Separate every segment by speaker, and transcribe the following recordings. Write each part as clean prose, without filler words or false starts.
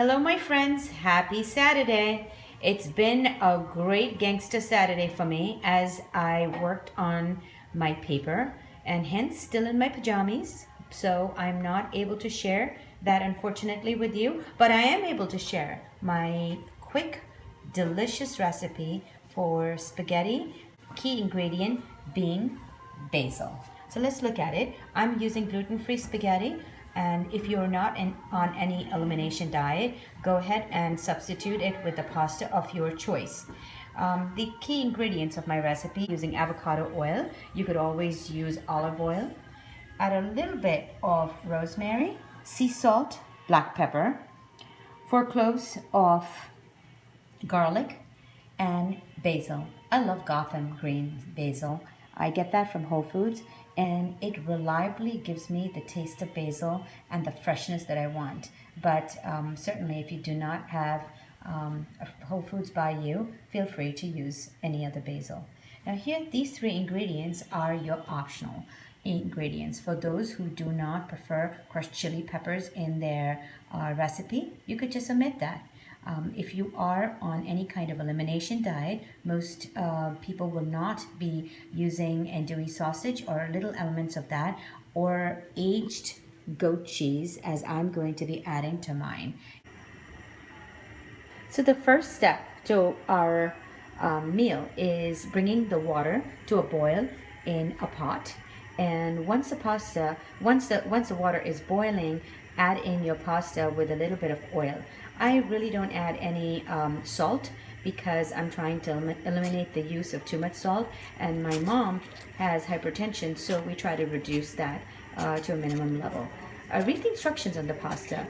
Speaker 1: Hello, my friends. Happy Saturday. It's been a great gangster Saturday for me as I worked on my paper and hence still in my pajamas. So I'm not able to share that unfortunately with you, but I am able to share my quick, delicious recipe for spaghetti. Key ingredient being basil. So let's look at it. I'm using gluten-free spaghetti, and if you're not on any elimination diet, go ahead and substitute it with the pasta of your choice. The key ingredients of my recipe using avocado oil. You could always use olive oil. Add a little bit of rosemary, sea salt, black pepper, 4 cloves of garlic, and basil. I love Gotham green basil. I get that from Whole Foods, and it reliably gives me the taste of basil and the freshness that I want. But certainly, if you do not have Whole Foods by you, feel free to use any other basil. Now here, these 3 ingredients are your optional ingredients. For those who do not prefer crushed chili peppers in their recipe, you could just omit that. If you are on any kind of elimination diet, most people will not be using andouille sausage or little elements of that, or aged goat cheese, as I'm going to be adding to mine. So the first step to our meal is bringing the water to a boil in a pot. And once the water is boiling, add in your pasta with a little bit of oil. I really don't add any salt because I'm trying to eliminate the use of too much salt, and my mom has hypertension, so we try to reduce that to a minimum level. Read the instructions on the pasta.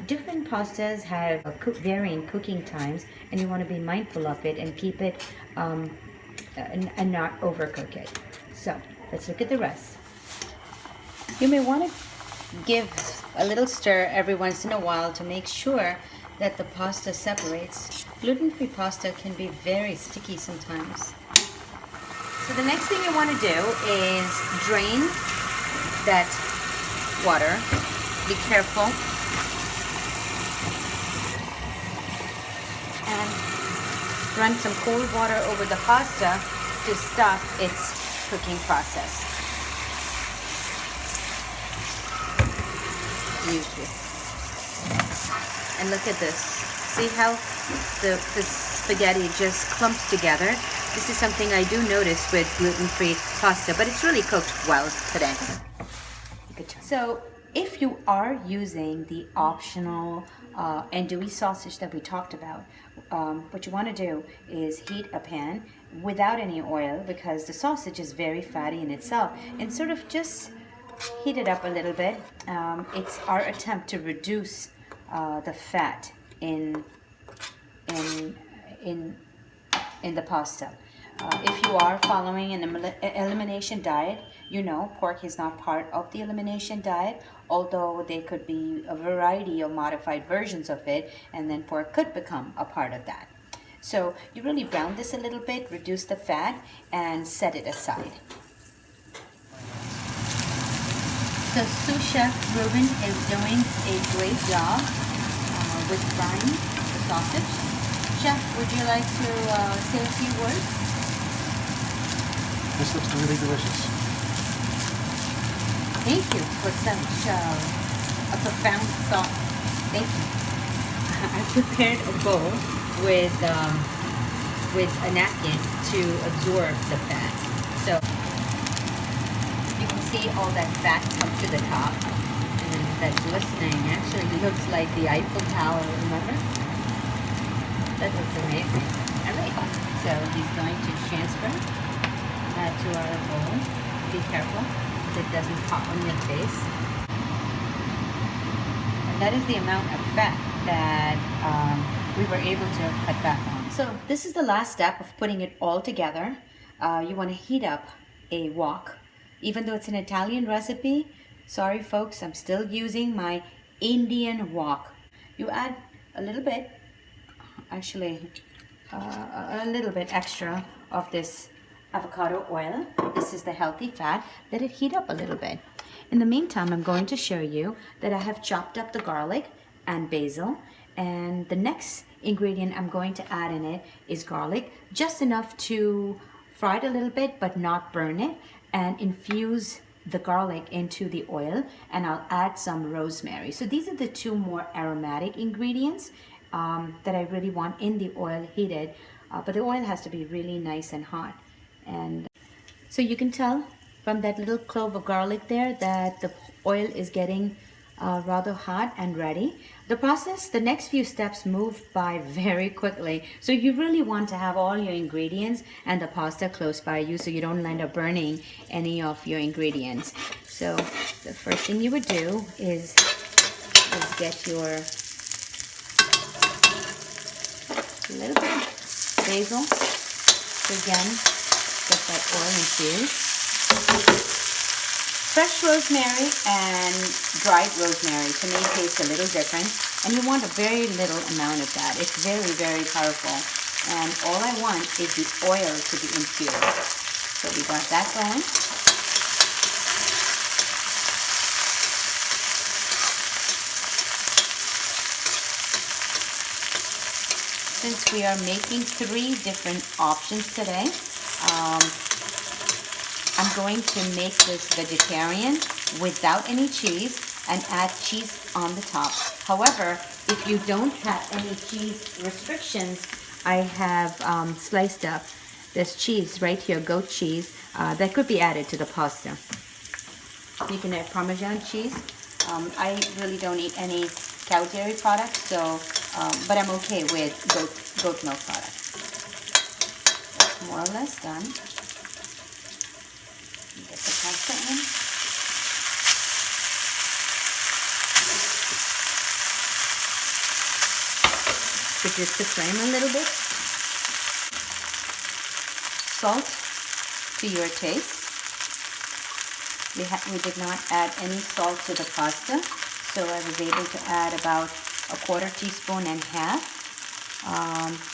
Speaker 1: Different pastas have varying cooking times, and you want to be mindful of it and keep it and not overcook it. So let's look at the rest. You may want to give a little stir every once in a while to make sure that the pasta separates. Gluten-free pasta can be very sticky sometimes. So the next thing you want to do is drain that water. Be careful. And run some cold water over the pasta to stop its cooking process. And look at this. See how the spaghetti just clumps together? This is something I do notice with gluten-free pasta, but it's really cooked well today. So if you are using the optional andouille sausage that we talked about, what you want to do is heat a pan without any oil, because the sausage is very fatty in itself, and sort of just heat it up a little bit. It's our attempt to reduce the fat in the pasta. If you are following an elimination diet, you know pork is not part of the elimination diet, although there could be a variety of modified versions of it, and then pork could become a part of that. So you really brown this a little bit, reduce the fat, and set it aside. So sous chef Ruben is doing a great job with frying the sausage. Chef, would you like to say a few words?
Speaker 2: This looks really delicious.
Speaker 1: Thank you for such a profound thought. Thank you. I prepared a bowl with a napkin to absorb the fat. So you can see all that fat come to the top, and that glistening actually looks like the Eiffel Tower, remember? That looks amazing. All right, so he's going to transfer that to our bowl. Be careful so it doesn't pop on your face. And that is the amount of fat that we were able to cut back on. So this is the last step of putting it all together. You want to heat up a wok. Even though it's an Italian recipe, sorry folks, I'm still using my Indian wok. You add a little bit, actually a little bit extra of this avocado oil. This is the healthy fat. Let it heat up a little bit. In the meantime, I'm going to show you that I have chopped up the garlic and basil, And the next ingredient I'm going to add in it is garlic, just enough to fry it a little bit but not burn it, and infuse the garlic into the oil, and I'll add some rosemary. So these are the two more aromatic ingredients that I really want in the oil heated, but the oil has to be really nice and hot. And so you can tell from that little clove of garlic there that the oil is getting rather hot and ready. The next few steps move by very quickly. So you really want to have all your ingredients and the pasta close by you so you don't end up burning any of your ingredients. So the first thing you would do is get your little bit of basil. So again, get that oil infused. Fresh rosemary and dried rosemary to me tastes a little different, and you want a very little amount of that. It's very, very powerful, and all I want is the oil to be infused. So we got that going. Since we are making 3 different options today, I'm going to make this vegetarian without any cheese and add cheese on the top. However, if you don't have any cheese restrictions, I have sliced up this cheese right here, goat cheese, that could be added to the pasta. You can add Parmesan cheese. I really don't eat any cow dairy products, so but I'm okay with goat milk products. That's more or less done. Get the pasta in. Reduce the flame a little bit. Salt to your taste. We did not add any salt to the pasta, so I was able to add about 1/4 teaspoon and half.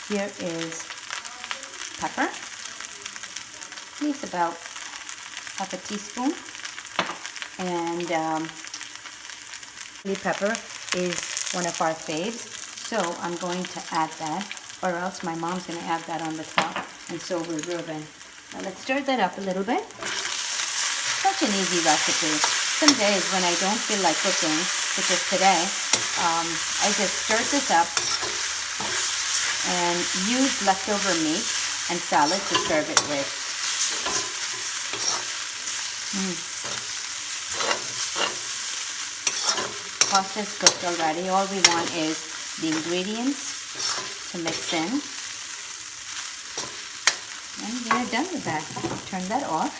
Speaker 1: Here is pepper. At least about 1/2 teaspoon, and chili pepper is one of our faves, so I'm going to add that, or else my mom's going to add that on the top, and so will Reuben. Now let's stir that up a little bit. Such an easy recipe. Some days when I don't feel like cooking, which is today, I just stir this up and use leftover meat and salad to serve it with. Pasta is cooked already. All we want is the ingredients to mix in. And we are done with that. Turn that off.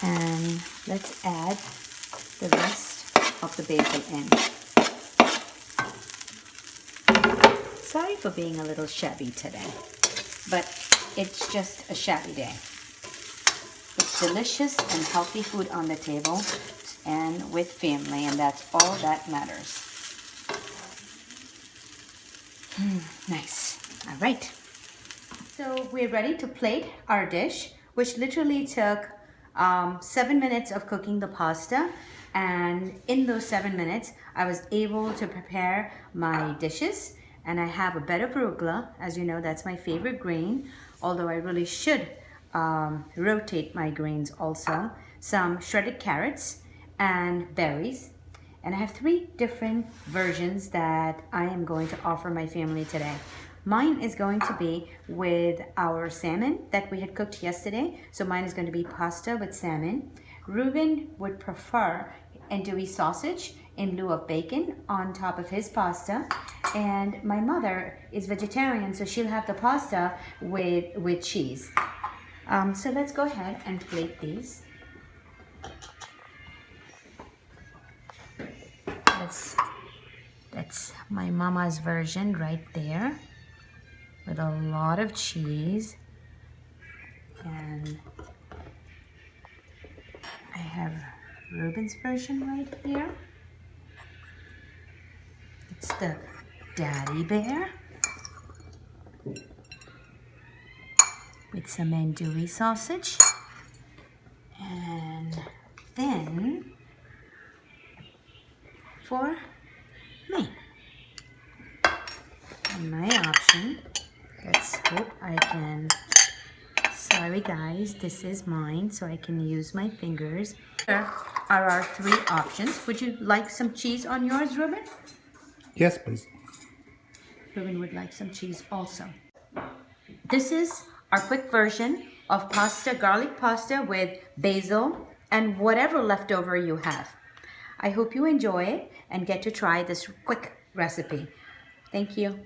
Speaker 1: And let's add the rest of the basil in. Sorry for being a little shabby today, but it's just a shabby day. It's delicious and healthy food on the table and with family, and that's all that matters. Nice. All right. So we're ready to plate our dish, which literally took 7 minutes of cooking the pasta. And in those 7 minutes, I was able to prepare my dishes. And I have a bed of arugula. As you know, that's my favorite grain, although I really should rotate my grains also. Some shredded carrots and berries. And I have 3 different versions that I am going to offer my family today. Mine is going to be with our salmon that we had cooked yesterday. So mine is going to be pasta with salmon. Reuben would prefer andouille sausage in lieu of bacon on top of his pasta. And my mother is vegetarian, so she'll have the pasta with cheese. So let's go ahead and plate these. That's my mama's version right there, with a lot of cheese. And I have Reuben's version right here. It's the daddy bear with some andouille sausage. And then for me. my option. Let's hope I can. Sorry guys, this is mine, so I can use my fingers. Here are our 3 options. Would you like some cheese on yours, Ruben?
Speaker 2: Yes, please.
Speaker 1: Ruben would like some cheese also. This is our quick version of pasta, garlic pasta with basil and whatever leftover you have. I hope you enjoy it and get to try this quick recipe. Thank you.